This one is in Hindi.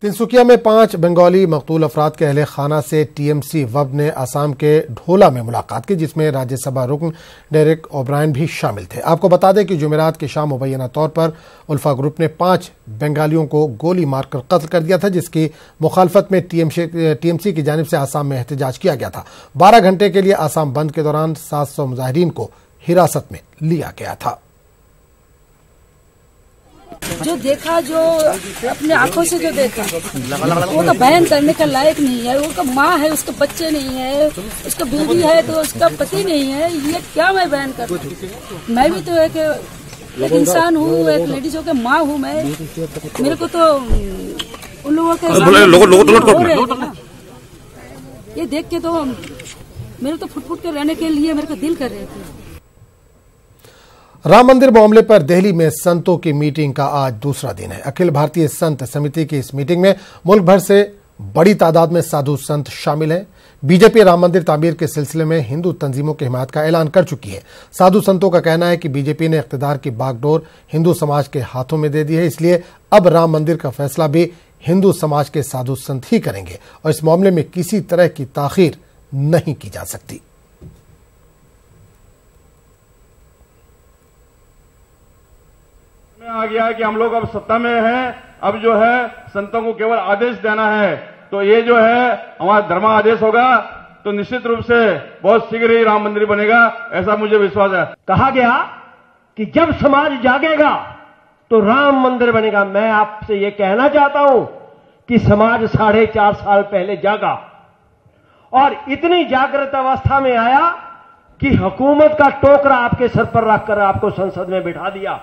तिनसुकिया में 5 बंगाली मकतूल अफराद के अहले खाना से टीएमसी वफद ने असम के ढोला में मुलाकात की, जिसमें राज्यसभा रुकन डेरेक ओब्रायन भी शामिल थे। आपको बता दें कि जुमेरात की शाम मुबैना तौर पर उल्फा ग्रुप ने 5 बंगालियों को गोली मारकर कत्ल कर दिया था, जिसकी मुखालफत में टीएमसी की जानिब से असम में एहतजाज किया गया था। 12 घंटे के लिए असम बंद के दौरान 700 मुजाहिरीन को हिरासत में लिया गया था। जो देखा, जो अपने आंखों से जो देखा, वो तो बयान करने का लायक नहीं है। वो का माँ है, उसके बच्चे नहीं है, उसका बीवी है तो उसका पति नहीं है। ये क्या मैं बयान करूं? मैं भी तो एक इंसान हूँ, एक लेडीज हो के माँ हूँ मैं। मेरे को तो उन लोगों के ये देख के तो मेरे तो फुट के रहने के लिए मेरे को दिल कर रहे थे। राम मंदिर मामले पर दिल्ली में संतों की मीटिंग का आज दूसरा दिन है। अखिल भारतीय संत समिति की इस मीटिंग में मुल्क भर से बड़ी तादाद में साधु संत शामिल हैं। बीजेपी राम मंदिर तामीर के सिलसिले में हिंदू तंजीमों की हिमायत का ऐलान कर चुकी है। साधु संतों का कहना है कि बीजेपी ने इख्तिदार की बागडोर हिंदू समाज के हाथों में दे दी है, इसलिए अब राम मंदिर का फैसला भी हिंदू समाज के साधु संत ही करेंगे और इस मामले में किसी तरह की ताखीर नहीं की जा सकती। आ गया है कि हम लोग अब सत्ता में हैं, अब जो है संतों को केवल आदेश देना है। तो ये जो है हमारा धर्मादेश होगा तो निश्चित रूप से बहुत शीघ्र ही राम मंदिर बनेगा, ऐसा मुझे विश्वास है। कहा गया कि जब समाज जागेगा तो राम मंदिर बनेगा। मैं आपसे ये कहना चाहता हूं कि समाज 4.5 साल पहले जागा और इतनी जागृत अवस्था में आया कि हुकूमत का टोकरा आपके सर पर रखकर आपको संसद में बिठा दिया।